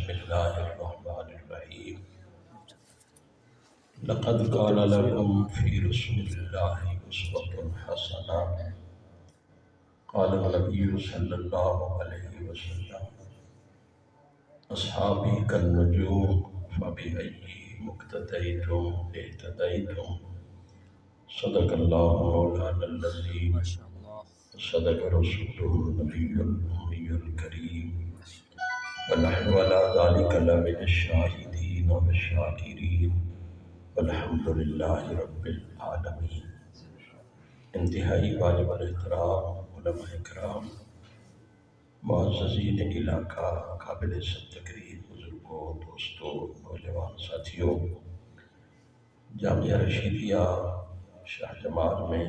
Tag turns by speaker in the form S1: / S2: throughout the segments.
S1: بسم الله الرحمن الرحيم لقد كان لكم في رسول الله أسوة حسنة قال النبي صلى الله عليه وسلم أصحابي كالنجوم فبأي مقتديتم اهتديتم صدق الله مولانا الذي صدق رسوله النبي الأمي الكريم ونحن على ذلك لمن الشاهدين والشاكرين والحمد للہ رب العالمین۔ انتہائی واجب الاحترام علماء کرام، معززین علاقہ، قابل تقریر بزرگوں، دوستوں، نوجوان ساتھیوں، جامعہ رشیدیہ شاہ جمال میں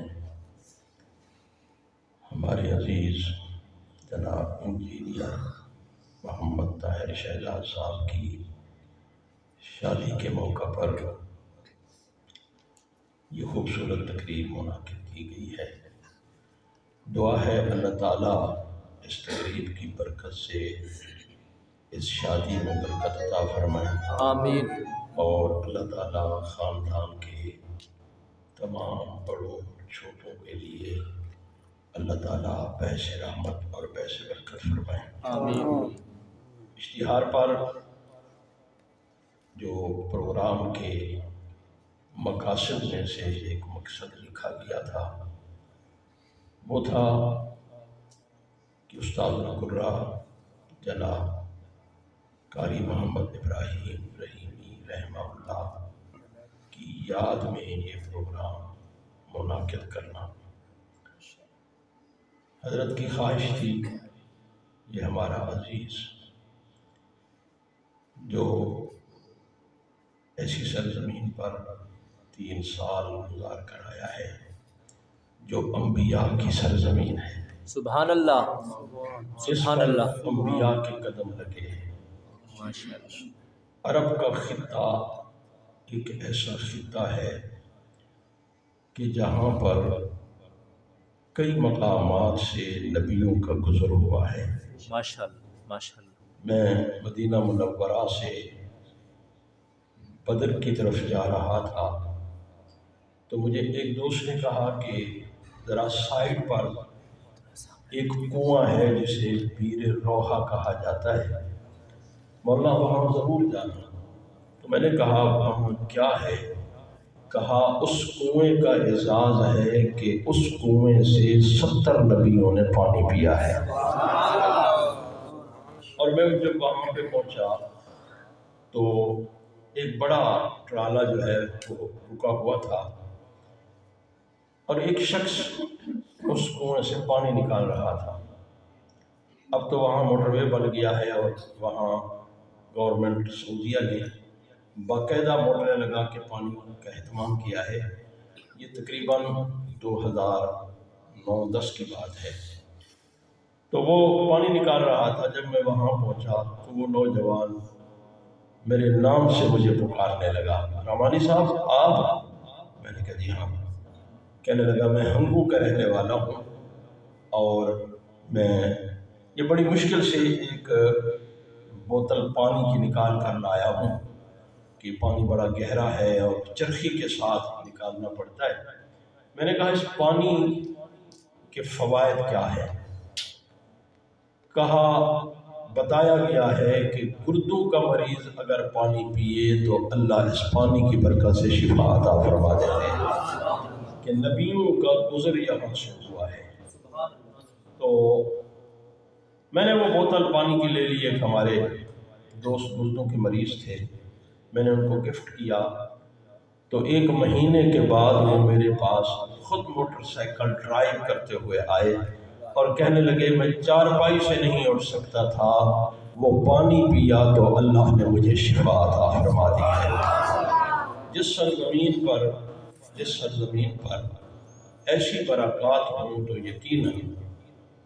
S1: ہمارے عزیز جناب انجینئر محمد طاہر شہزاد صاحب کی شادی کے موقع پر یہ خوبصورت تقریب منعقد کی گئی ہے۔ دعا ہے اللہ تعالیٰ اس تقریب کی برکت سے اس شادی میں برکت عطا فرمائے،
S2: آمین۔
S1: اور اللہ تعالیٰ خاندان کے تمام بڑوں چھوٹوں کے لیے اللہ تعالیٰ بیش رحمت اور بیش برکت فرمائے،
S2: آمین۔
S1: اشتہار پر جو پروگرام کے مقاصد میں سے ایک مقصد لکھا گیا تھا، وہ تھا کہ استاد القرہ جناب قاری محمد ابراہیم رحیمی رحمہ اللہ کی یاد میں یہ پروگرام منعقد کرنا۔ حضرت کی خواہش تھی، یہ ہمارا عزیز جو ایسی سرزمین پر 3 سال گزار کر آیا ہے جو انبیاء کی سرزمین ہے،
S2: سبحان اللہ، سبحان اللہ،
S1: انبیاء کے قدم لگے ہیں۔ عرب کا خطہ ایک ایسا خطہ ہے کہ جہاں پر کئی مقامات سے نبیوں کا گزر ہوا ہے۔
S2: ماشاءاللہ، ماشاءاللہ۔
S1: میں مدینہ منورہ سے بدر کی طرف جا رہا تھا تو مجھے ایک دوست نے کہا کہ ذرا سائڈ پر ایک کنواں ہے جسے بیر روحہ کہا جاتا ہے، مولانا وہاں ضرور جانا۔ تو میں نے کہا وہاں کیا ہے؟ کہا اس کنویں کا اعزاز ہے کہ اس کنویں سے 70 نبیوں نے پانی پیا ہے۔ اور میں جب وہاں پہ پہنچا تو ایک بڑا ٹرالا جو ہے وہ رکا ہوا تھا اور ایک شخص اس کنویں سے پانی نکال رہا تھا۔ اب تو وہاں موٹر وے بن گیا ہے اور وہاں گورنمنٹ سعودیہ نے باقاعدہ موٹریں لگا کے پانی کا اہتمام کیا ہے۔ یہ تقریباً 2009-10 کی بات ہے۔ تو وہ پانی نکال رہا تھا۔ جب میں وہاں پہنچا تو وہ نوجوان میرے نام سے مجھے پکارنے لگا، رحمانی صاحب آپ؟ میں نے کہا جی ہاں۔ کہنے لگا میں ہنگو کا رہنے والا ہوں اور میں یہ بڑی مشکل سے ایک بوتل پانی کی نکال کر لایا ہوں کہ پانی بڑا گہرا ہے اور چرخی کے ساتھ نکالنا پڑتا ہے۔ میں نے کہا اس پانی کے فوائد کیا ہے؟ کہا بتایا گیا ہے کہ گردوں کا مریض اگر پانی پیے تو اللہ اس پانی کی برکت سے شفا عطا فرما دیتے ہیں، کہ نبیوں کا گزر یہاں سے ہوا ہے۔ تو میں نے وہ بوتل پانی کی لے لی، ایک ہمارے دوست گردوں کے مریض تھے، میں نے ان کو گفٹ کیا۔ تو 1 مہینے کے بعد وہ میرے پاس خود موٹر سائیکل ڈرائیو کرتے ہوئے آئے اور کہنے لگے میں چارپائی سے نہیں اٹھ سکتا تھا، وہ پانی پیا تو اللہ نے مجھے شفا عطا فرما دی ہے۔ جس سرزمین پر ایسی برکات ہوں تو یقیناً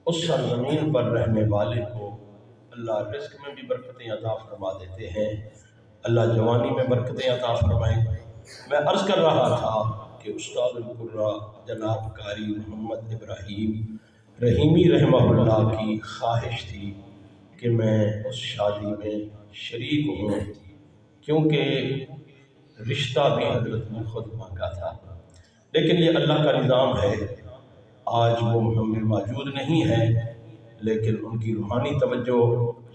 S1: اس سرزمین پر رہنے والے کو اللہ رزق میں بھی برکتیں عطا فرما دیتے ہیں، اللہ جوانی میں برکتیں عطا فرمائے۔ میں عرض کر رہا تھا کہ استاد القرہ جناب قاری محمد ابراہیم رحیمی رحمہ اللہ کی خواہش تھی کہ میں اس شادی میں شریک ہوں، کیونکہ رشتہ بھی حضرت نے خود مانگا تھا، لیکن یہ اللہ کا نظام ہے۔ آج وہ ہم میں موجود نہیں ہیں، لیکن ان کی روحانی توجہ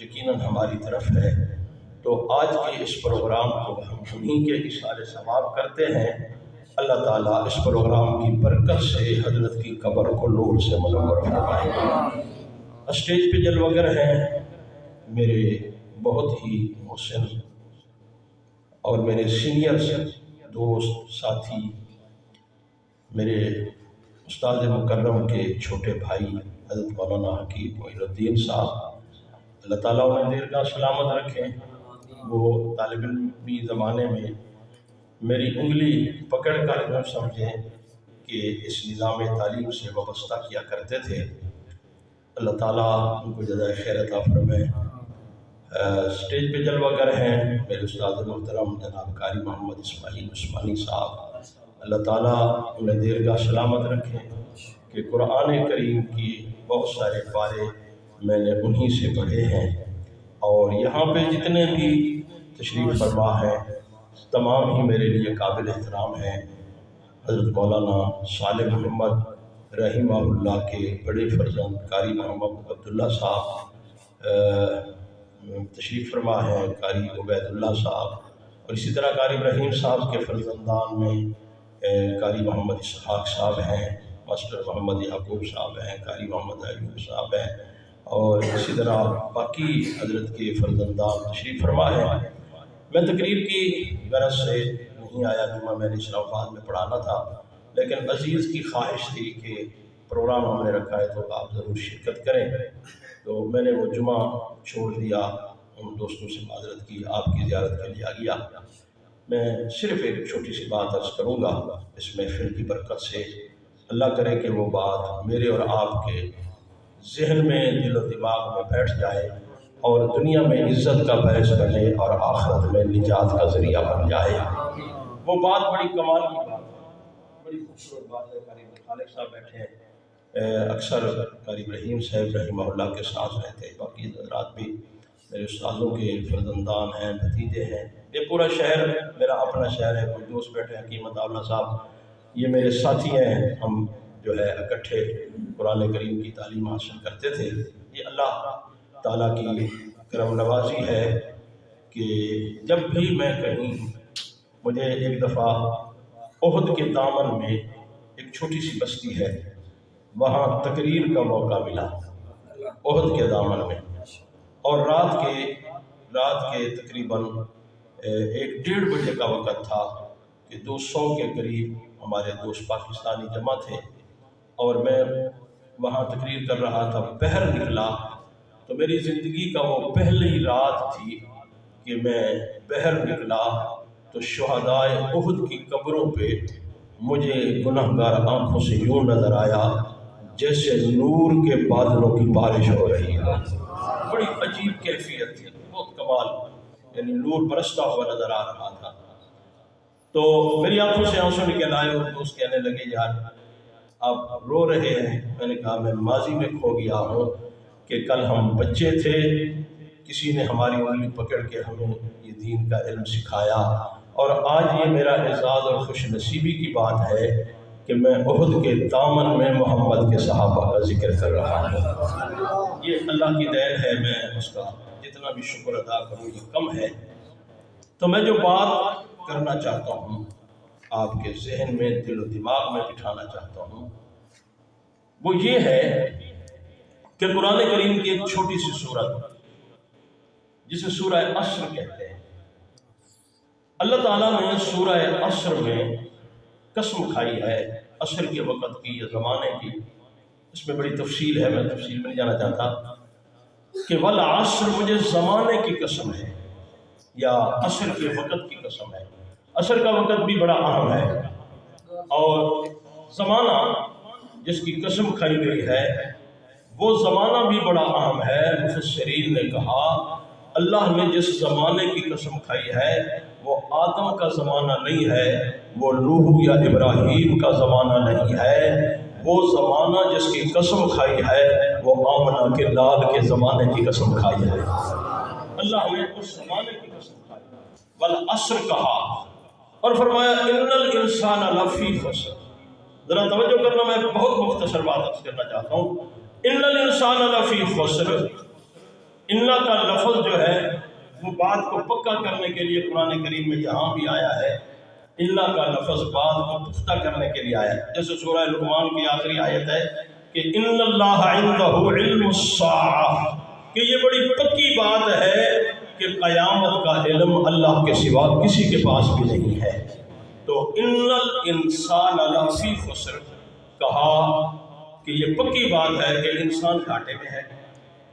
S1: یقیناً ہماری طرف ہے۔ تو آج کے اس پروگرام کو ہم انہیں کے اشارے ثواب کرتے ہیں۔ اللہ تعالیٰ اس پروگرام کی برکت سے حضرت کی قبر کو نور سے منور فرمائے۔ اسٹیج پہ جلوگر ہیں میرے بہت ہی محسن اور میرے سینئر دوست ساتھی، میرے استاد مکرم کے چھوٹے بھائی حضرت مولانا حکیم معین الدین صاحب، اللہ تعالیٰ انہیں دیر کا سلامت رکھیں۔ وہ طالب علمی زمانے میں میری انگلی پکڑ کر یوں سمجھیں کہ اس نظام تعلیم سے وابستہ کیا کرتے تھے۔ اللہ تعالیٰ ان کو جزائے خیر عطا فرمائے۔ اسٹیج پہ جلوہ گر ہیں میرے استاد محترم جناب قاری محمد اسماعیل عثمانی صاحب، اللہ تعالیٰ انہیں دیرگاہ سلامت رکھیں کہ قرآن کریم کی بہت سارے پارے میں نے انہی سے پڑھے ہیں، اور یہاں پہ جتنے بھی تشریف فرما ہیں تمام ہی میرے لیے قابل احترام ہیں۔ حضرت مولانا صالح محمد رحمہ اللہ کے بڑے فرزند قاری محمد عبداللہ صاحب تشریف فرما ہیں، قاری عبید اللہ صاحب، اور اسی طرح قاری ابراہیم صاحب کے فرزندان میں قاری محمد اسحاق صاحب ہیں، ماسٹر محمد یعقوب صاحب ہیں، قاری محمد ایوب صاحب ہیں، اور اسی طرح باقی حضرت کے فرزندان تشریف فرما ہیں۔ میں تقریر کی غرض سے نہیں آیا، جمعہ میں نے اسلام آباد میں پڑھانا تھا، لیکن عزیز کی خواہش تھی کہ پروگرام ہم نے رکھا ہے تو آپ ضرور شرکت کریں، تو میں نے وہ جمعہ چھوڑ دیا، ان دوستوں سے معذرت کی، آپ کی زیارت کے لیے آ گیا۔ میں صرف ایک چھوٹی سی بات عرض کروں گا اس محفل کی برکت سے، اللہ کرے کہ وہ بات میرے اور آپ کے ذہن میں دل و دماغ میں بیٹھ جائے اور دنیا میں عزت کا باعث بنے اور آخرت میں نجات کا ذریعہ بن جائے۔ وہ بات بڑی کمال کی بات ہے، بڑی خوبصورت بات ہے۔ قاری خالق صاحب بیٹھے ہیں، اکثر قاری ابراہیم صاحب رحمہ اللہ کے ساتھ رہتے ہیں، باقی حضرات بھی میرے استادوں کے فرزندان ہیں، بھتیجے ہیں۔ یہ پورا شہر میرا اپنا شہر ہے، کوئی دوست بیٹھے ہیں حکیم اللہ صاحب، یہ میرے ساتھی ہیں، ہم جو ہے اکٹھے قرآن کریم کی تعلیم حاصل کرتے تھے۔ یہ اللہ تعالیٰ کی کرم نوازی ہے کہ جب بھی میں کہیں، مجھے ایک دفعہ احد کے دامن میں ایک چھوٹی سی بستی ہے، وہاں تقریر کا موقع ملا احد کے دامن میں، اور رات کے تقریباً 1-1:30 بجے کا وقت تھا کہ 200 کے قریب ہمارے دوست پاکستانی جمع تھے، اور میں وہاں تقریر کر رہا تھا۔ پہر نکلا تو میری زندگی کا وہ پہلی رات تھی کہ میں بحر نکلا تو شہدائے احد کی قبروں پہ مجھے گنہگار آنکھوں سے یوں نظر آیا جیسے نور کے بادلوں کی بارش ہو رہی ہے۔ بڑی عجیب کیفیت تھی، بہت کمال، یعنی نور برستا ہوا نظر آ رہا تھا۔ تو میری آنکھوں سے آنسو نکل آئے اور دوست کہنے لگے یار آپ رو رہے ہیں۔ میں نے کہا میں ماضی میں کھو گیا ہوں کہ کل ہم بچے تھے، کسی نے ہماری انگلی پکڑ کے ہمیں یہ دین کا علم سکھایا، اور آج یہ میرا اعزاز اور خوش نصیبی کی بات ہے کہ میں احد کے دامن میں محمد کے صحابہ کا ذکر کر رہا ہوں۔ یہ اللہ کی دین ہے، میں اس کا جتنا بھی شکر ادا کروں یہ کم ہے۔ تو میں جو بات کرنا چاہتا ہوں، آپ کے ذہن میں دل و دماغ میں بٹھانا چاہتا ہوں، وہ یہ ہے کہ قرآن کریم کی ایک چھوٹی سی سورت جسے سورہ عصر کہتے ہیں، اللہ تعالیٰ نے سورہ عصر میں قسم کھائی ہے، عصر کے وقت کی یا زمانے کی۔ اس میں بڑی تفصیل ہے، میں تفصیل میں نہیں جانا چاہتا کہ والعصر مجھے زمانے کی قسم ہے یا عصر کے وقت کی قسم ہے۔ عصر کا وقت بھی بڑا اہم ہے، اور زمانہ جس کی قسم کھائی گئی ہے وہ زمانہ بھی بڑا اہم ہے۔ مفسرین نے کہا اللہ نے جس زمانے کی قسم کھائی ہے وہ آدم کا زمانہ نہیں ہے، وہ نوح یا ابراہیم کا زمانہ نہیں ہے، وہ زمانہ جس کی قسم کھائی ہے وہ آمنہ کے لال کے زمانے کی قسم کھائی ہے۔ اللہ نے اس زمانے کی قسم کھائی، والعصر کہا اور فرمایا ان الانسان لفی خسر۔ ذرا توجہ کرنا، میں بہت مختصر بات عرض کرنا چاہتا ہوں۔ ان الانسان لفی خسر، ان کا لفظ جو ہے وہ بات کو پکا کرنے کے لیے قرآن کریم میں جہاں بھی آیا ہے، اللہ کا لفظ بات کو پختہ کرنے کے لیے آیا ہے۔ جیسے سورہ لقمان کی آخری آیت ہے کہ ان اللہ عنده علم الساعہ، کہ یہ بڑی پکی بات ہے کہ قیامت کا علم اللہ کے سوا کسی کے پاس بھی نہیں ہے۔ تو ان الانسان لفی خسر کہا کہ یہ پکی بات ہے کہ انسان گھاٹے میں ہے،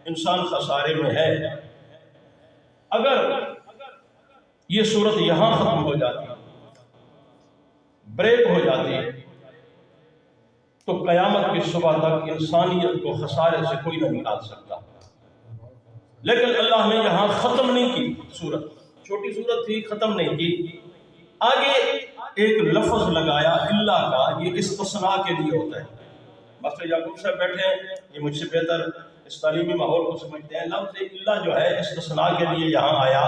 S1: انسان خسارے میں ہے۔ اگر یہ صورت یہاں ختم ہو جاتی، بریک ہو جاتی، تو قیامت کی صبح تک انسانیت کو خسارے سے کوئی نہ نکال سکتا۔ لیکن اللہ نے یہاں ختم نہیں کی صورت، چھوٹی صورت تھی، ختم نہیں کی، آگے ایک لفظ لگایا اللہ کا۔ یہ استثناء کے لیے ہوتا ہے۔ ماسٹر یعقوب صاحب بیٹھے ہیں، یہ مجھ سے بہتر اس تعلیمی ماحول کو سمجھتے ہیں۔ لفظ اللہ جو ہے استثناء کے لیے یہاں آیا،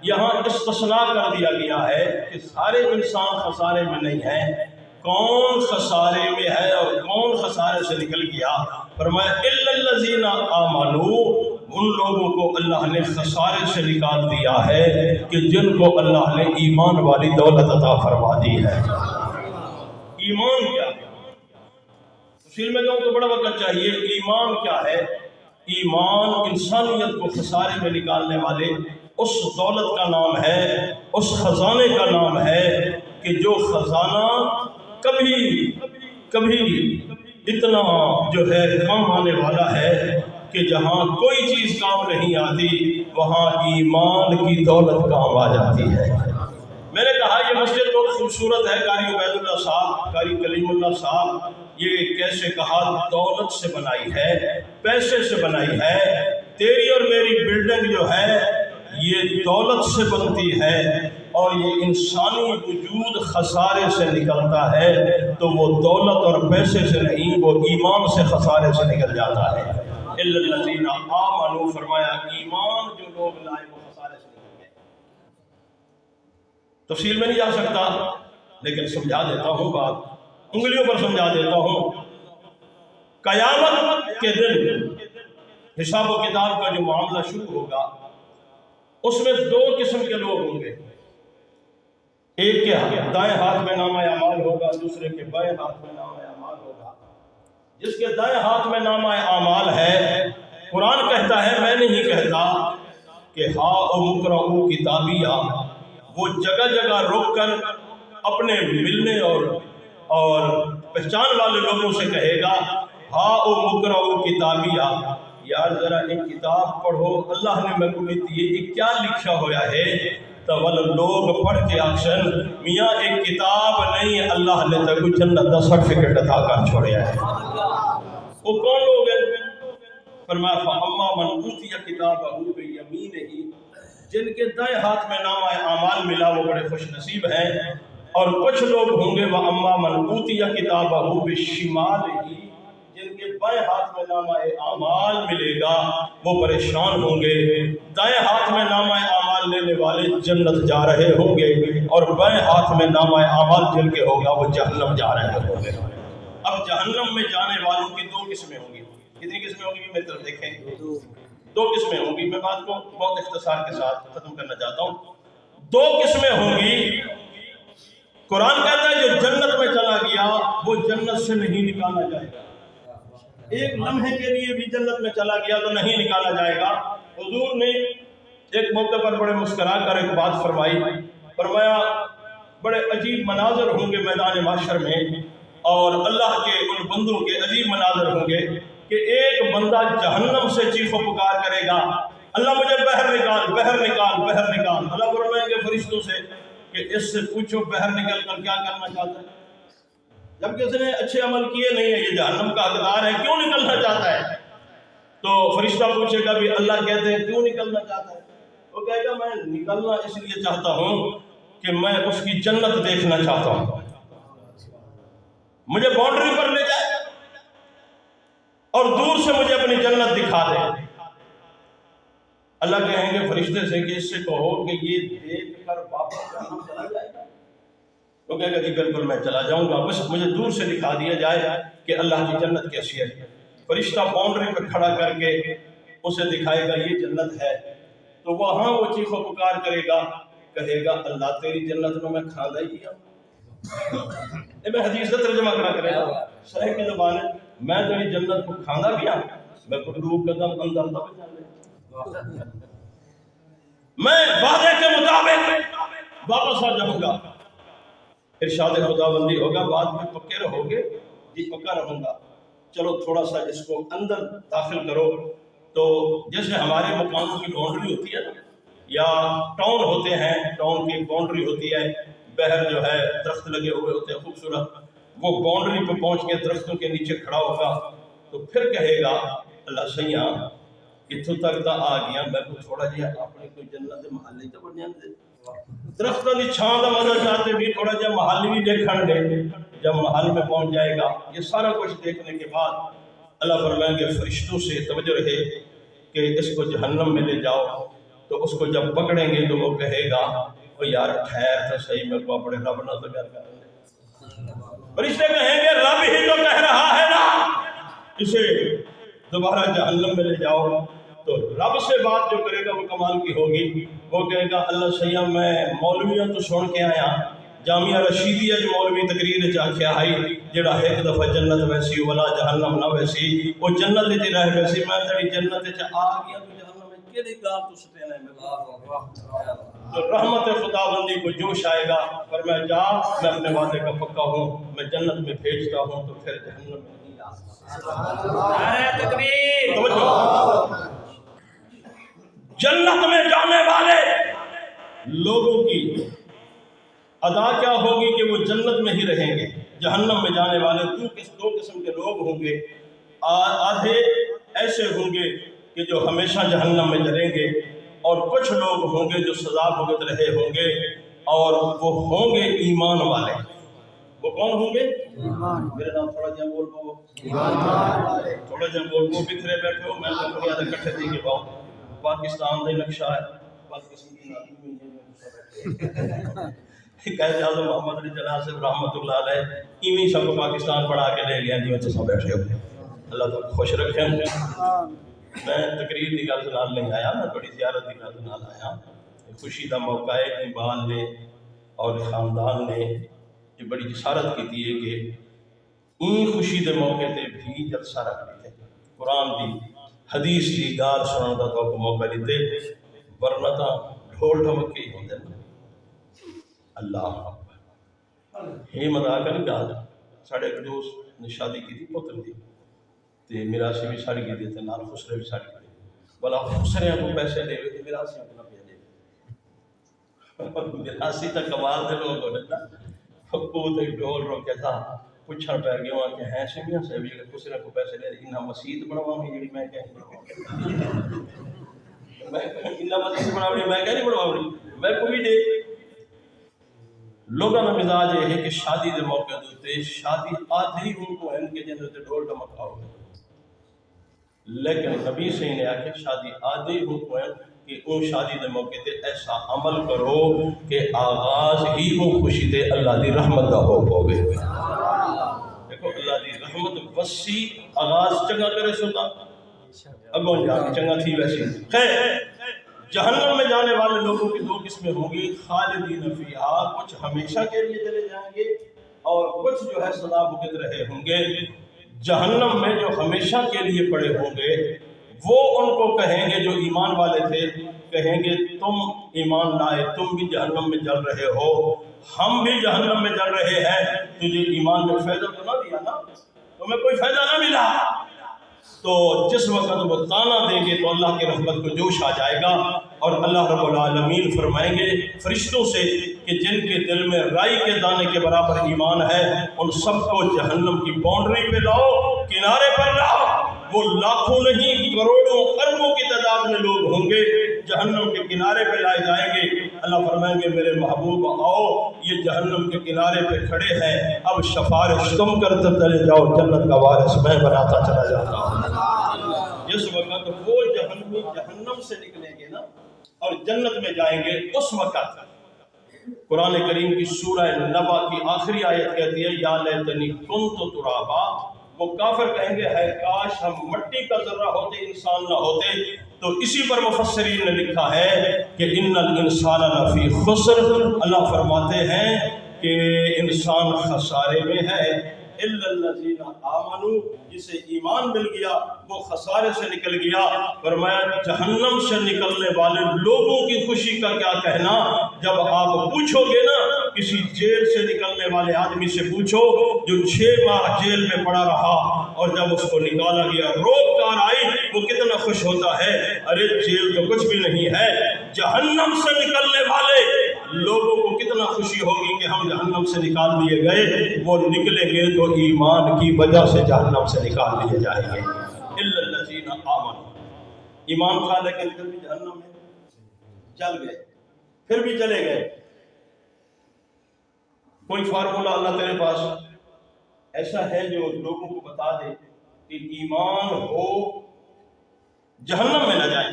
S1: یہاں استثناء کر دیا گیا ہے کہ سارے انسان خسارے میں نہیں ہیں۔ کون خسارے میں ہے اور کون خسارے سے نکل گیا؟ فرمایا الا الذین آمنوا، ان لوگوں کو اللہ نے خسارے سے نکال دیا ہے کہ جن کو اللہ نے ایمان والی دولت عطا فرما دی ہے۔ ایمان کیا ہے؟ تفصیل میں جاؤں تو بڑا وقت چاہیے۔ ایمان کیا ہے؟ ایمان انسانیت کو خسارے میں نکالنے والے اس دولت کا نام ہے، اس خزانے کا نام ہے کہ جو خزانہ کبھی اتنا جو ہے کام آنے والا ہے کہ جہاں کوئی چیز کام نہیں آتی وہاں ایمان کی دولت کام آ جاتی ہے۔ میں نے کہا یہ مسجد بہت خوبصورت ہے، قاری عبید اللہ صاحب، قاری کلیم اللہ صاحب، یہ کیسے کہا دولت سے بنائی ہے، پیسے سے بنائی ہے۔ تیری اور میری بلڈنگ جو ہے یہ دولت سے بنتی ہے، اور یہ انسانی وجود خسارے سے نکلتا ہے تو وہ دولت اور پیسے سے نہیں، وہ ایمان سے خسارے سے نکل جاتا ہے۔ الا الذین آمنوا، فرمایا ایمان جو لوگ لائے وہ خسارے سے نکل گئے۔ تفصیل میں نہیں جا سکتا لیکن سمجھا دیتا ہوں، بات انگلیوں پر سمجھا دیتا ہوں۔ قیامت کے دن حساب و کتاب کا جو معاملہ شروع ہوگا اس میں دو قسم کے لوگ ہوں گے، ایک کے دائیں ہاتھ میں نامہ اعمال ہوگا، دوسرے کے بائیں ہاتھ میں نامہ اعمال ہوگا۔ جس کے دائیں ہاتھ میں نامہ اعمال ہے، قرآن کہتا ہے، میں نہیں کہتا، کہ ہاؤ اقرؤ کتابیہ، وہ جگہ جگہ رک کر اپنے ملنے اور پہچان والے لوگوں سے کہے گا ہاؤ اقرؤ کتابیہ، یار ذرا ایک کتاب پڑھو، اللہ نے میں کو دی، یہ کیا لکھا ہوا ہے؟ تو لوگ پڑھ کے اکثر میاں ایک کتاب نہیں، اللہ نے تو کوئی جنت کا سرٹیفکیٹ عطا کر چھوڑیا ہے۔ وہ کون لوگ ہیں؟ فرمایا فاما من اوتی کتابہ بیمینہ، جن کے دائیں ہاتھ میں نامہ اعمال ملا وہ بڑے خوش نصیب ہیں۔ اور کچھ لوگ ہوں گے واما من اوتی کتابہ بشمالہ، جن کے بائیں ہاتھ میں نامہ اعمال ملے گا وہ پریشان ہوں گے۔ دائیں ہاتھ میں نامہ اعمال لینے والے جنت جا رہے ہوں گے، اور بائیں ہاتھ میں نامہ اعمال جن کے ہوگا وہ جہنم جا رہے ہوں گے۔ اب جہنم میں جانے والوں کی دو قسمیں ہوں گی۔ کتنی قسمیں ہوں گی؟ میری طرف دیکھیں، دو قسمیں ہوں گی۔ میں بات کو بہت اختصار کے ساتھ ختم کرنا چاہتا ہوں۔ دو قسمیں ہوں گی۔ قرآن کہتا ہے جو جنت میں چلا گیا وہ جنت سے نہیں نکالا جائے گا، ایک لمحے کے لیے بھی جنت میں چلا گیا تو نہیں نکالا جائے گا۔ حضور نے ایک موقع پر بڑے مسکرا کر ایک بات فرمائی، فرمایا بڑے عجیب مناظر ہوں گے میدان محشر میں، اور اللہ کے ان بندوں کے عجیب مناظر ہوں گے کہ ایک بندہ جہنم سے چیخ و پکار کرے گا اللہ مجھے بہر نکال، بہر نکال، بہر نکال۔ اللہ فرمائیں گے فرشتوں سے کہ اس سے پوچھو بہر نکل کر کیا کرنا چاہتا ہے، جبکہ اس نے اچھے عمل کیے نہیں ہے، یہ جہنم کا حقدار ہے، کیوں نکلنا چاہتا ہے؟ تو فرشتہ پوچھے گا بھی اللہ کہتے ہیں کیوں نکلنا چاہتا ہے؟ وہ کہے گا میں نکلنا اس لیے چاہتا ہوں کہ میں اس کی جنت دیکھنا چاہتا ہوں، مجھے باؤنڈری پر لے جائے اور دور سے مجھے اپنی جنت دکھا دے۔ اللہ کہیں گے فرشتے سے کہ اس سے کہو کہ یہ دیکھ کر واپس جہنم چلا جائے گا. وہ کہے گا جی بالکل میں چلا جاؤں گا، بس مجھے دور سے دکھا دیا جائے کہ اللہ کی جنت کیسی ہے. فرشتہ باؤنڈری پہ کھڑا کر کے اسے دکھائے گا یہ جنت ہے. تو وہاں وہ چیخ و پکار کرے گا، کہے گا اللہ تیری جنت میں کھانا ہی کیا. میں حدیث کا ترجمہ کرا کرے گا صحیح کی زبان ہے، میں تیری جنت کو کھانا بھی میں کو روح قدم اندر تب جانے، میں وعدے کے مطابق واپس آ جاؤں گا. ارشاد خدا بندی ہوگا، بعد میں پکے رہو گے جی پکا رہوں گا. چلو تھوڑا سا اس کو اندر داخل کرو. تو جیسے ہمارے مکانوں کی باؤنڈری ہوتی ہے یا ٹاؤن ہوتے ہیں، ٹاؤن کی باؤنڈری ہوتی ہے، باہر جو ہے درخت لگے ہوئے ہوتے ہیں خوبصورت، وہ باؤنڈری پہ پہنچ کے درختوں کے نیچے کھڑا ہوگا تو پھر کہے گا اللہ سیاں اتوں تک تو آ گیا، میں کو تھوڑا جہا اپنی کوئی جنت محلے تو بن جاندے، درختوں کی چھاں کا مزہ چاہتے بھی تھوڑا جہا محل بھی دیکھن گے. جب محل میں پہنچ جائے گا یہ سارا کچھ دیکھنے کے بعد اللہ فرمائیں گے فرشتوں سے توجہ رہے کہ اس کو جہنم میں لے جاؤ. تو اس کو جب پکڑیں گے تو وہ کہے گا وہ یار ٹھہر تو صحیح، میرے کو اپنے رب نہ تو کر کر. فرشتے کہیں گے رب ہی تو کہہ رہا ہے نا اسے دوبارہ جہنم میں لے جاؤ. تو رب سے بات جو کرے گا وہ کمال کی ہوگی. وہ کہے گا اللہ سیاں میں مولویوں تو سن کے آیا، جامعہ رشیدیہ جو مولوی تقریر چاہیا آئی جڑا ایک دفعہ جنت ویسی ولا جہنم نہ ویسی، وہ جنت تے رہ ویسی، میں تیری جنت تے آ گیا تو جہنم میں کیڑی گال تو سٹے نے. تو رحمت خدا بندی کو جوش آئے گا، پر میں جا میں اپنے وعدے کا پکا ہوں، میں جنت میں بھیجتا ہوں تو پھر جہنم میں نہیں آ سکتا. نعرہ تکبیر. جنت میں جانے والے لوگوں کی ادا کیا ہوگی کہ وہ جنت میں ہی رہیں گے. جہنم میں جانے والے دو قسم کے لوگ ہوں گے. آدھے ایسے ہوں گے کہ جو ہمیشہ جہنم میں جلیں گے، اور کچھ لوگ ہوں گے جو سزا بھگت رہے ہوں گے، اور وہ ہوں گے ایمان والے. وہ کون ہوں گے؟ میرے نام تھوڑا جہاں بول پاؤ، تھوڑا جہاں بول پاؤ، بکھرے بیٹھے ہو، میں تو بڑی آدھے کٹھے دیں گے پاؤ. پاکستان کا نقشہ ہے، پاکستان کی قائد اعظم محمد علی جناح صاحب رحمۃ اللہ علیہ ایویں سب کو پاکستان پڑھا کے لے گیا جی سب بیٹھے ہو. اللہ تعالیٰ خوش رکھیں. میں تقریر کی گل نال نہیں آیا، میں بڑی زیارت کی گل نال آیا. خوشی کا موقع ہے. اقبال نے اور خاندان نے یہ بڑی جسارت کی ہے کہ این خوشی کے موقع تے بھی جلسہ رکھ دیتے، قرآن دی حدیث کی گال سننے کا تو موقع دیتے، ورنہ تو ڈھول ڈھمکے ہی ہوتے ہیں. اللہ اکبر. یہ مذاق نہیں گال. ساڑھے ایک دوست نے شادی کی تھی پتر دی تے میراثی بھی ساڑی کی تھی نال خسرے بھی ساڑی کی تھی. بلا خسرے کو پیسے دے ہوئے میراثی اپنا پہ دے. میراثی تک کمال دے لوگ ہونے نا حقوق ایک ڈھول روکے تھا پوچھا پہ گیا وہاں کہ ہیں سمیاں صاحب یہ خسرے کو پیسے دے انہا مسجد بڑھواؤں گی جڑی میں کہیں بڑھواؤں انہا مسجد بڑھواؤں گی میں کہیں بڑھواؤں گی میں کو بھی دے. لوگوں کا مزاج یہ ہے کہ شادی دے موقع دوتے شادی آدھی ان کو ان کے جنر سے ڈھول ڈمکاؤ، لیکن نبی سے نے آکھے شادی آدھی ان کو کہ ان شادی دے موقع تے ایسا عمل کرو کہ آغاز ہی وہ خوشی دے اللہ دی رحمت دا ہو گئے. دیکھو اللہ دی رحمت وسیع آغاز چنگا کرے سوتا اگوں جا کے چنگا تھی ویسی. خیر جہنم میں جانے والے لوگوں کی دو قسمیں ہوں گی، خالدین فیہا، کچھ ہمیشہ کے لیے چلے جائیں گے اور کچھ جو ہے سزا بھگت رہے ہوں گے. جہنم میں جو ہمیشہ کے لیے پڑے ہوں گے وہ ان کو کہیں گے جو ایمان والے تھے، کہیں گے تم ایمان لائے، تم بھی جہنم میں جل رہے ہو، ہم بھی جہنم میں جل رہے ہیں، تجھے ایمان میں فائدہ تو نہ دیا نا، تمہیں کوئی فائدہ نہ ملا. تو جس وقت وہ تانا دیں گے تو اللہ کی رحمت کو جوش آ جائے گا اور اللہ رب العالمین فرمائیں گے فرشتوں سے کہ جن کے دل میں رائی کے دانے کے برابر ایمان ہے ان سب کو جہنم کی باؤنڈری پہ لاؤ، کنارے پر لاؤ. وہ لاکھوں نہیں کروڑوں اربوں کی تعداد میں لوگ ہوں گے جہنم کے کنارے پہ لائے جائیں گے. اللہ فرمائیں گے میرے محبوب آؤ، یہ جہنم کے کنارے پہ کھڑے ہیں، اب سفارش تم کرتے چلے جاؤ، جنت کا وارث میں بناتا چلا جاتا ہوں. جس وقت وہ جہنمی جہنم سے نکلیں گے نا اور جنت میں جائیں گے، اس وقت قرآن کریم کی سورہ نبا کی آخری آیت کہتی ہے یا لیتنی کنت ترابا، وہ کافر کہیں گے ہے کاش ہم مٹی کا ذرہ ہوتے، انسان نہ ہوتے۔ تو اسی پر مفسرین نے لکھا ہے کہ ان الانسان لفی خسر، اللہ فرماتے ہیں کہ انسان خسارے میں ہے، الا الذین آمنوا، جسے ایمان مل گیا وہ خسارے سے نکل گیا۔ فرمایا جہنم سے نکلنے والے لوگوں کی خوشی کا کیا کہنا، جب آپ پوچھو گے نا کسی جیل سے نکلنے والے آدمی سے پوچھو جو 6 ماہ جیل میں پڑا رہا اور جب اس کو نکالا گیا روک کار آئی، وہ کتنا خوش ہوتا ہے۔ ارے جیل تو کچھ بھی نہیں ہے، جہنم سے نکلنے والے لوگوں کو کتنا خوشی ہوگی کہ ہم جہنم سے نکال دیے گئے، وہ نکلیں گے تو ایمان کی وجہ سے جہنم سے نکال دیے جائیں گے۔ الا الذین آمنوا، ایمان تھا لیکن پھر بھی جہنم میں چل گئے، پھر بھی چلے گئے۔ کوئی فارمولہ اللہ تیرے پاس ایسا ہے جو لوگوں کو بتا دے کہ ایمان ہو جہنم میں نہ جائیں؟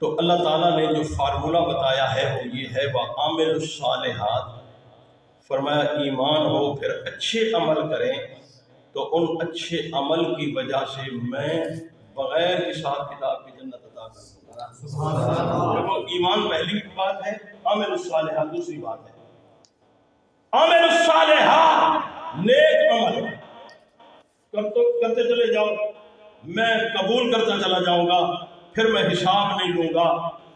S1: تو اللہ تعالیٰ نے جو فارمولہ بتایا ہے وہ یہ ہے وَعَامِلُ الصَّالِحَاتِ، فرمایا ایمان ہو پھر اچھے عمل کریں تو ان اچھے عمل کی وجہ سے میں بغیر حساب کتاب کی جنت عطا کروں گا۔ ایمان پہلی بات ہے، عامل الصالحات دوسری بات ہے۔ عامل الصالحات نیک عمل کرتے چلے جاؤ، میں قبول کرتا چلا جاؤں گا، پھر میں حساب نہیں لوں گا،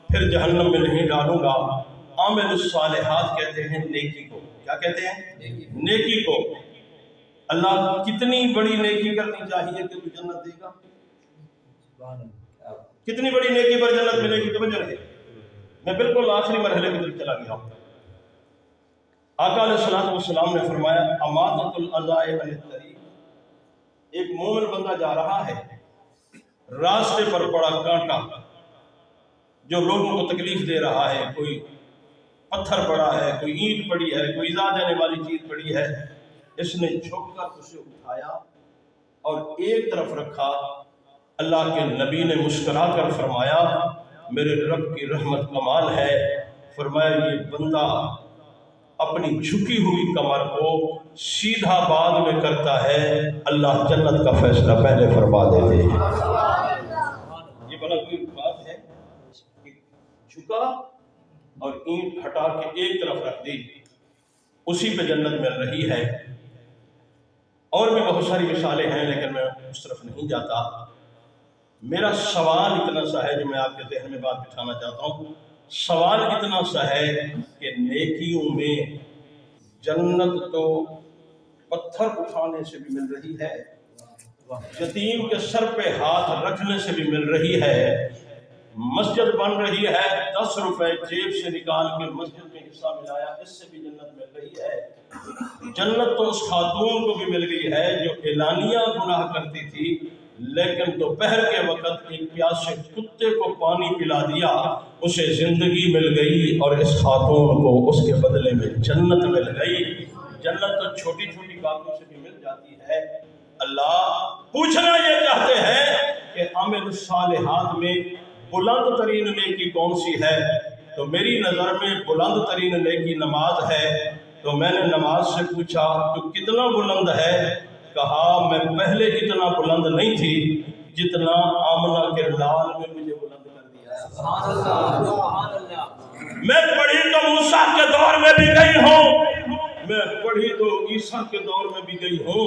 S1: پھر جہنم میں نہیں ڈالوں گا۔ عامل الصالحات کہتے ہیں نیکی کو، کیا کہتے ہیں؟ نیکی کو۔ اللہ کتنی بڑی نیکی کرنی چاہیے کہ تو جنت دے گا؟ کتنی بڑی نیکی پر جنت ملے گی؟ توجہ رہے، میں بالکل آخری مرحلے کی طرف چلا گیا ہوں۔ آقا علیہ الصلوۃ والسلام نے فرمایا اماطۃ الاذی عن الطریق، ایک مومن بندہ جا رہا ہے، راستے پر پڑا کانٹا جو لوگوں کو تکلیف دے رہا ہے، کوئی پتھر پڑا ہے، کوئی اینٹ پڑی ہے، کوئی ایذا دینے والی چیز پڑی ہے، اس نے جھک کر اسے اٹھایا اور ایک طرف رکھا۔ اللہ کے نبی نے مسکرا کر فرمایا میرے رب کی رحمت کمال ہے، فرمایا یہ بندہ اپنی جھکی ہوئی کمر کو سیدھا بعد میں کرتا ہے، اللہ جنت کا فیصلہ پہلے فرما دیتے ہیں۔ یہ بڑا کوئی بات ہے کہ جھکا اور اینٹ ہٹا کے ایک طرف رکھ دی، اسی پہ جنت مل رہی ہے۔ اور بھی بہت ساری مثالیں ہیں لیکن میں اس طرف نہیں جاتا۔ میرا سوال اتنا سا ہے جو میں آپ کے ذہن میں بات بٹھانا چاہتا ہوں، سوال اتنا سا ہے کہ نیکیوں میں جنت تو پتھر اٹھانے سے بھی مل رہی ہے، یتیم کے سر پہ ہاتھ رکھنے سے بھی مل رہی ہے، مسجد بن رہی ہے 10 روپے جیب سے نکال کے مسجد میں حصہ ملایا، اس سے بھی جنت مل رہی ہے۔ جنت تو اس خاتون کو بھی مل گئی ہے جو اعلانیہ گناہ کرتی تھی لیکن دوپہر کے وقت ایک پیاسے کتے کو پانی پلا دیا، اسے زندگی مل گئی، اور اس خاتون کو اس کے بدلے میں جنت مل گئی۔ جنت تو چھوٹی چھوٹی باتوں سے بھی مل جاتی ہے۔ اللہ پوچھنا یہ چاہتے ہیں کہ عامل الصالحات میں بلند ترین نیکی کون سی ہے؟ تو میری نظر میں بلند ترین نیکی نماز ہے۔ تو میں نے نماز سے پوچھا تو کتنا بلند ہے؟ کہا میں پہلے اتنا بلند نہیں تھی جتنا آمنہ کے لال میں مجھے بلند کر دیا۔ میں پڑھی تو موسیٰ کے دور میں بھی گئی ہوں، میں پڑھی تو عیسیٰ کے دور میں بھی گئی ہوں،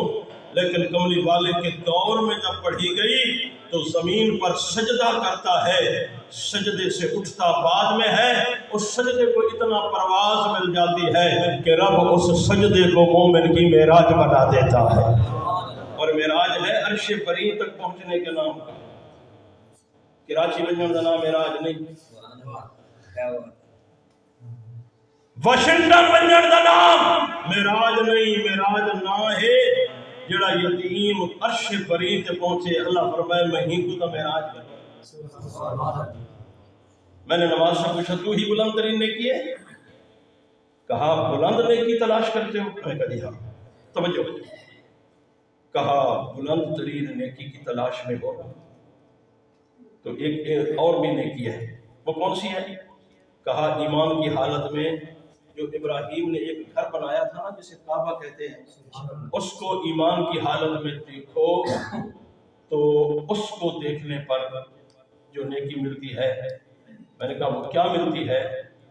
S1: لیکن کملی والے کے دور میں جب پڑھی گئی تو زمین پر سجدہ کرتا ہے، سجدے سے اٹھتا بعد میں ہے، اس سجدے کو اتنا پرواز مل جاتی ہے کہ رب اس سجدے کو مومن کی معراج بنا دیتا ہے۔ اور معراج ہے عرش بری تک پہنچنے کے نام کا، کراچی بنجن کا نام معراج نہیں، واشنگٹن بنجن کا نام معراج نہیں، معراج نہ ہے جڑا یتیم عرش بری تے پہنچے۔ اللہ فرمائے میں ہی کو تو معراج کروں۔ میں نے نماز سے پوچھا تو ہی بلند ترین نیکی ہے؟ کہا بلند نیکی تلاش کرتے ہو؟ میں کہا جی ہاں۔ توجہ، کہا بلند ترین نیکی کی تلاش میں ہو تو ایک اور بھی نیکی ہے، وہ کون سی ہے؟ کہا ایمان کی حالت میں جو ابراہیم نے ایک گھر بنایا تھا نا جسے کعبہ کہتے ہیں، اس کو ایمان کی حالت میں دیکھو تو اس کو دیکھنے پر جو نیکی ملتی ہے، میں نے کہا وہ کیا ملتی ہے؟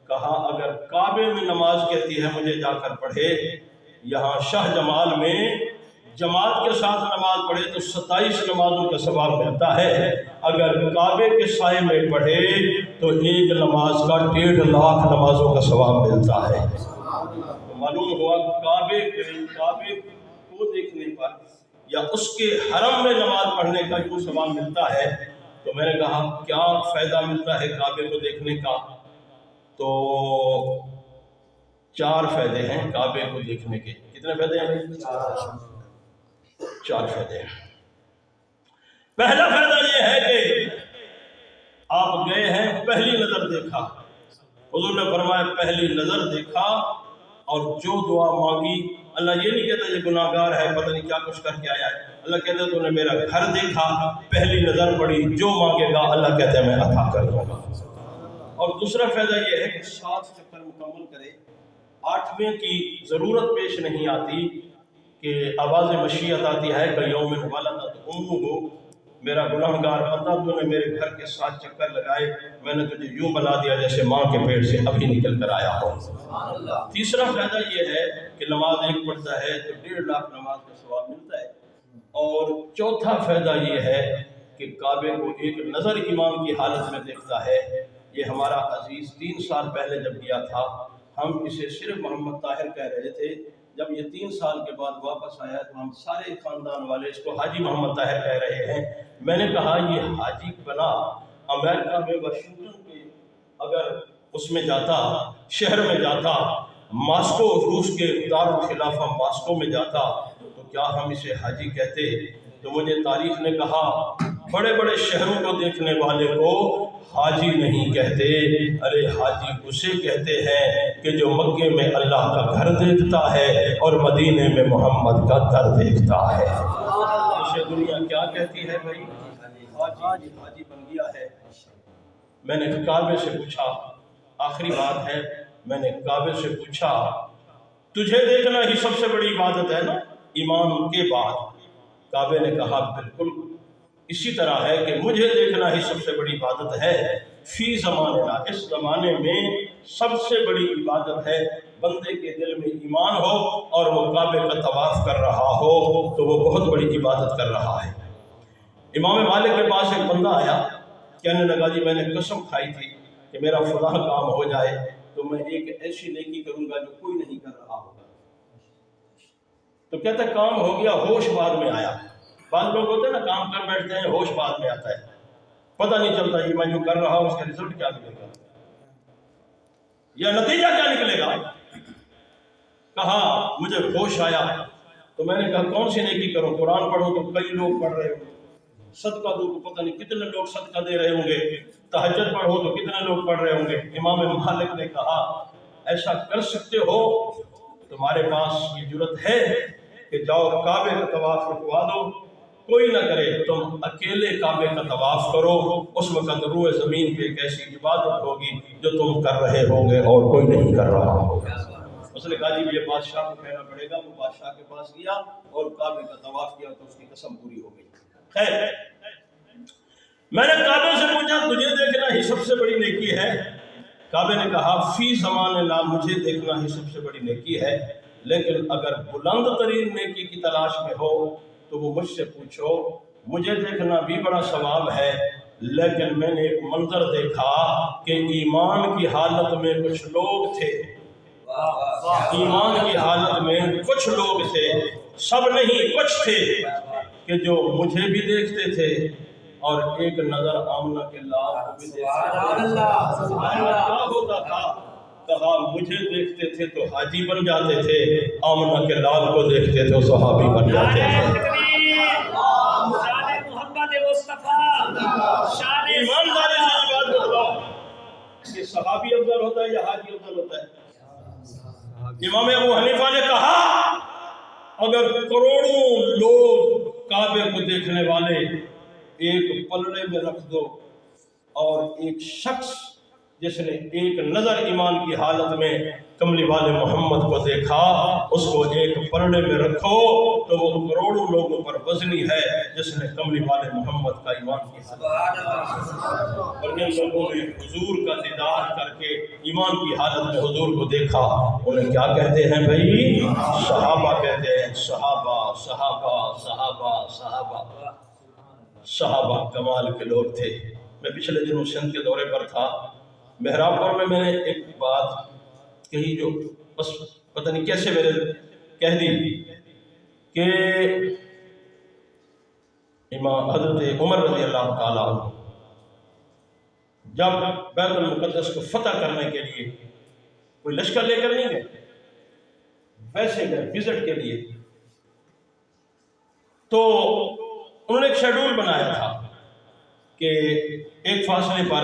S1: کہا اگر کعبے میں نماز کہتی ہے مجھے جا کر پڑھے، یہاں شاہ جمال میں جماعت کے ساتھ نماز پڑھے تو 27 نمازوں کا ثواب ملتا ہے، اگر کعبے کے سائے میں پڑھے تو ایک نماز کا 1.5 لاکھ نمازوں کا ثواب ملتا ہے۔ تو معلوم ہوا کعبے کو دیکھنے پر یا اس کے حرم میں نماز پڑھنے کا جو ثواب ملتا ہے، تو میں نے کہا کیا فائدہ ملتا ہے کعبے کو دیکھنے کا؟ تو 4 فائدے ہیں کعبے کو دیکھنے کے۔ کتنے فائدے ہیں؟ 4 فائدے ہیں۔ پہلا فائدہ یہ ہے کہ آپ گئے ہیں، پہلی نظر دیکھا، حضور نے فرمایا پہلی نظر دیکھا اور جو دعا مانگی، اللہ یہ نہیں کہتا یہ گناہ گار ہے پتہ نہیں کیا کچھ کر کے آیا ہے، اللہ کہتا ہے تو نے میرا گھر دیکھا، پہلی نظر پڑی، جو مانگے گا اللہ کہتا ہے میں عطا کر دوں گا۔ اور دوسرا فائدہ یہ ہے کہ 7 چکر مکمل کرے، 8ویں کی ضرورت پیش نہیں آتی کہ آواز مشیت آتی ہے کہ یوم ولدت امہ، میرا گناہ گار بندہ تو نے میرے گھر کے 7 چکر لگائے، میں نے تجھے یوں بنا دیا جیسے ماں کے پیٹ سے ابھی نکل کر آیا ہو۔ تیسرا فائدہ یہ ہے کہ نماز ایک پڑھتا ہے تو 1.5 لاکھ نماز کا ثواب ملتا ہے۔ اور چوتھا فائدہ یہ ہے کہ کعبے کو ایک نظر ایمان کی حالت میں دیکھتا ہے۔ یہ ہمارا عزیز 3 سال پہلے جب گیا تھا، ہم اسے صرف محمد طاہر کہہ رہے تھے، جب یہ 3 سال کے بعد واپس آیا تو ہم سارے خاندان والے اس کو حاجی محمد طاہر کہہ رہے ہیں۔ میں نے کہا یہ حاجی بنا امریکہ میں واشنگٹن کے اگر اس میں جاتا، شہر میں جاتا، ماسکو روس کے دارالخلافہ ماسکو میں جاتا تو کیا ہم اسے حاجی کہتے؟ تو مجھے تاریخ نے کہا بڑے بڑے شہروں کو دیکھنے والے کو حاجی نہیں کہتے، ارے حاجی اسے کہتے ہیں کہ جو مکے میں اللہ کا گھر دیکھتا ہے اور مدینے میں محمد کا در دیکھتا ہے۔ اسے دنیا کیا کہتی ہے بھائی؟ حاجی حاجی بن گیا ہے۔ میں نے کعبے سے پوچھا، آخری بات ہے، میں نے کعبے سے پوچھا تجھے دیکھنا ہی سب سے بڑی عبادت ہے نا ایمان کے بعد؟ کعبے نے کہا بالکل اسی طرح ہے کہ مجھے دیکھنا ہی سب سے بڑی عبادت ہے۔ فی زمانہ، اس زمانے میں سب سے بڑی عبادت ہے بندے کے دل میں ایمان ہو اور وہ کعبے کا طواف کر رہا ہو تو وہ بہت بڑی عبادت کر رہا ہے۔ امام مالک کے پاس ایک بندہ آیا، کہنے لگا جی میں نے قسم کھائی تھی کہ میرا فلاں کام ہو جائے تو میں ایک ایسی نیکی کروں گا جو کوئی نہیں کر رہا ہوگا۔ تو کہتا ہے کام ہو گیا، ہوش بعد میں آیا۔ بعض لوگ ہوتے ہیں نا کام کر بیٹھتے ہیں، ہوش بعد میں آتا ہے، پتہ نہیں چلتا یہ میں جو کر رہا ہوں اس کا رزلٹ کیا نکلے گا یا نتیجہ کیا نکلے گا۔ کہا مجھے ہوش آیا تو میں نے کہا کون سی نیکی کروں؟ قرآن پڑھو تو کئی لوگ پڑھ رہے ہوں گے، صدقہ دو تو پتہ نہیں کتنے لوگ صدقہ دے رہے ہوں گے، تہجد پڑھو تو کتنے لوگ پڑھ رہے ہوں گے۔ امام مالک نے کہا ایسا کر سکتے ہو، تمہارے پاس یہ جرت ہے کہ جاؤ کعبے کا طواف رکوا دو، کوئی نہ کرے، تم اکیلے کعبے کا طواف کرو، اس وقت روئے زمین پہ ایک ایسی عبادت ہوگی جو تم کر رہے ہوں گے اور کوئی نہیں کر رہا ہوگا۔ اس نے کہا جی یہ بادشاہ کو کہنا پڑے گا۔ وہ بادشاہ کے پاس گیا اور کعبے کا طواف کیا تو اس کی قسم پوری ہو گئی۔ خیر میں نے کعبے سے پوچھا تجھے دیکھنا ہی سب سے بڑی نیکی ہے؟ کعبے نے کہا فی زمان لا مجھے دیکھنا ہی سب سے بڑی نیکی ہے، لیکن اگر بلند ترین نیکی کی تلاش میں ہو تو وہ مجھ سے پوچھو۔ مجھے دیکھنا بھی بڑا ثواب ہے، لیکن میں نے ایک منظر دیکھا کہ ایمان کی حالت میں کچھ لوگ تھے، ایمان کی حالت میں کچھ لوگ تھے، سب نہیں کچھ تھے کہ جو مجھے بھی دیکھتے تھے اور ایک نظر آمنہ کے لال کو بھی دیکھتے تھے۔ کیا ہوتا تھا؟ کہا مجھے دیکھتے تھے تو حاجی بن جاتے تھے، آمنہ کے لال کو دیکھتے تو صحابی بن جاتے تھے۔ ایمانداری سے یہ بات بتلاؤ کہ صحابی افضل ہوتا ہے یا حاجی افضل ہوتا ہے؟ امام ابو حنیفہ نے کہا اگر کروڑوں لوگ کعبے کو دیکھنے والے ایک پلڑے میں رکھ دو اور ایک شخص جس نے ایک نظر ایمان کی حالت میں کملی والے محمد کو دیکھا، اس کو ایک پلڑے میں رکھو تو وہ کروڑوں لوگوں پر وزنی ہے جس نے کملی والے محمد کا ایمان کی حالت، اور جن لوگوں نے حضور کا دیدار کر کے ایمان کی حالت میں حضور کو دیکھا انہیں کیا کہتے ہیں بھائی؟ صحابہ کہتے ہیں، صحابہ صحابہ صحابہ صحابہ صحابہ کمال کے لوگ تھے۔ میں پچھلے دنوں سندھ کے دورے پر تھا، محراب پر میں نے ایک بات کہی جو بس پتہ نہیں کیسے میرے کہہ دی کہ امام حضرت عمر رضی اللہ تعالیٰ عنہ جب بیت المقدس کو فتح کرنے کے لیے کوئی لشکر لے کر نہیں گئے، ویسے گئے وزٹ کے لیے، تو انہوں نے ایک شیڈول بنایا تھا کہ ایک فاصلے پر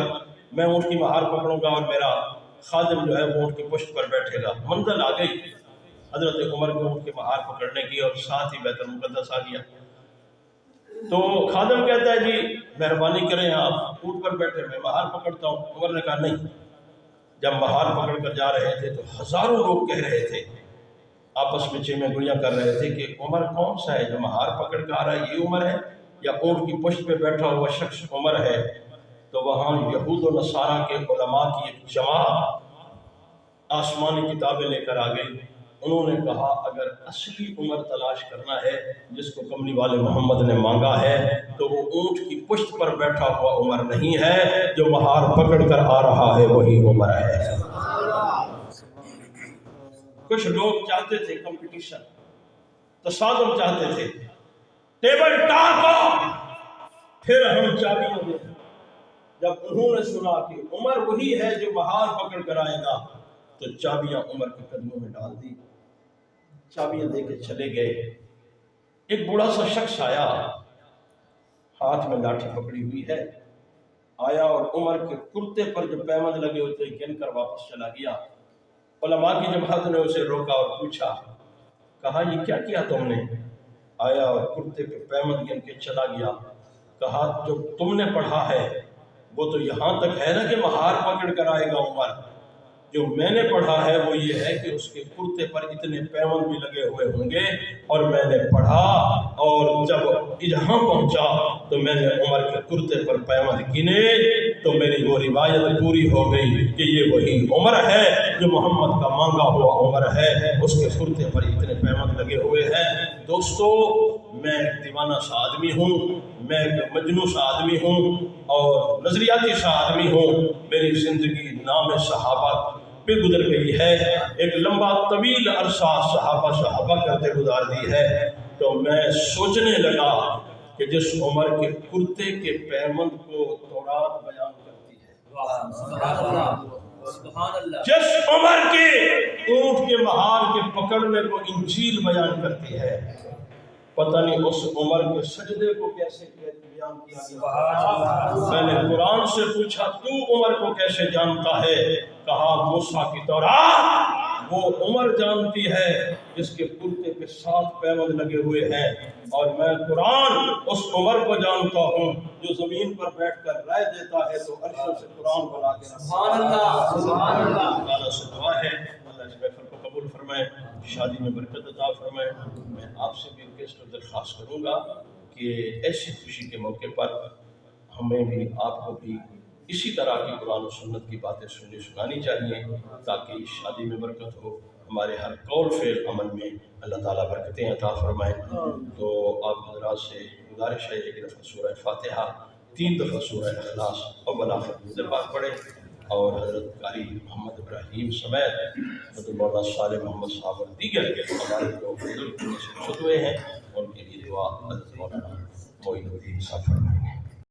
S1: میں اونٹ کی مہار پکڑوں گا اور میرا خادم جو ہے وہ اونٹ کی پشت پر بیٹھے گا۔ منزل آ گئی حضرت عمر کو اونٹ کی مہار پکڑنے کی اور ساتھ ہی بیت المقدس آ گیا۔ تو خادم کہتا ہے جی مہربانی کریں آپ اونٹ پر بیٹھے، میں مہار پکڑتا ہوں۔ عمر نے کہا نہیں۔ جب مہار پکڑ کر جا رہے تھے تو ہزاروں لوگ کہہ رہے تھے، آپس میں چیمیں گویاں کر رہے تھے کہ عمر کون سا ہے جو مہار پکڑ کر آ رہا ہے، یہ عمر ہے یا اونٹ کی پشت پہ بیٹھا ہوا شخص عمر ہے؟ تو وہاں یہود و نصارہ کے علماء کی ایک جماعت آسمانی کتابیں لے کر آ گئی۔ انہوں نے کہا اگر اصلی عمر تلاش کرنا ہے جس کو کملی والے محمد نے مانگا ہے تو وہ اونٹ کی پشت پر بیٹھا ہوا عمر نہیں ہے، جو مہار پکڑ کر آ رہا ہے وہی عمر ہے۔ کچھ لوگ چاہتے تھے کمپٹیشن، تصادم چاہتے تھے، ٹیبل ٹاک ہو پھر ہم چابیاں دیں۔ جب انہوں نے سنا کہ عمر وہی ہے جو مہار پکڑ کر آئے گا تو چابیاں عمر کے قدموں میں ڈال دی، چابیاں دے کے چلے گئے۔ ایک بوڑھا سا شخص آیا، ہاتھ میں لاٹھی پکڑی ہوئی ہے، آیا اور عمر کے کرتے پر جو پیمند لگے ہوتے گن کر واپس چلا گیا۔ علماء کی جماعت نے اسے روکا اور پوچھا، کہا یہ کیا کیا تم نے؟ آیا اور کرتے پہ پیمند گن کے چلا گیا۔ کہا جو تم نے پڑھا ہے وہ تو یہاں تک ہے نا کہ مہار پکڑ کر آئے گا عمر، جو میں نے پڑھا ہے وہ یہ ہے کہ اس کے کرتے پر اتنے پیمند بھی لگے ہوئے ہوں گے، اور میں نے پڑھا اور جب یہاں پہنچا تو میں نے عمر کے کرتے پر پیمند گنے تو میری وہ روایت پوری ہو گئی کہ یہ وہی عمر ہے جو محمد کا مانگا ہوا عمر ہے، اس کے کرتے پر اتنے پیمند لگے ہوئے ہیں۔ دوستو میں ایک دیوانہ سا آدمی ہوں، میں ایک مجنون سا آدمی ہوں اور نظریاتی سا آدمی ہوں، میری زندگی نام صحابہ پہ گزر گئی ہے، ایک لمبا طویل عرصہ صحابہ کرتے گزار دی ہے۔ تو میں سوچنے لگا کہ جس عمر کے کرتے کے پیمند کو تورات بیان کرتی ہے، جس عمر کے اونٹ کے مہار کے پکڑنے کو انجیل بیان کرتی ہے، پتہ نہیں اس عمر کے سجدے کو کیسے بیان کیا گیا۔ میں نے قرآن سے پوچھا تو عمر کو کیسے جانتا ہے؟ کہا موسیٰ کی تورات وہ عمر جانتی ہے جس کے کرتے پہ 7 پیمند لگے ہوئے ہیں، اور میں قرآن اس عمر کو جانتا ہوں جو زمین پر بیٹھ کر رائے دیتا ہے تو عرشوں سے قرآن بنا کے سبحان اللہ سبحان اللہ۔ اللہ سے دعا ہے اللہ اس محفل کو قبول فرمائے، شادی میں برکت عطا فرمائے۔ میں آپ سے بھی ریکویسٹ اور درخواست کروں گا کہ ایسی خوشی کے موقع پر ہمیں بھی آپ کو بھی اسی طرح کی قرآن و سنت کی باتیں سنانی چاہیے تاکہ شادی میں برکت ہو، ہمارے ہر قول فعل عمل میں اللہ تعالیٰ برکتیں عطا فرمائے۔ تو آپ حضرات سے گزارش ہے ایک دفعہ سورہ فاتحہ، 3 دفعہ سورہ اخلاص اور بلاخر پاک پڑھیں، اور حضرت قاری محمد ابراہیم سمیت حضرت مولانا صالح محمد صاحب اور دیگر ہمارے جو بزرگ سے ہوئے ہیں ان کے لیے دعا حضرت مولانا معین الدین صاحب فرمائیں گے۔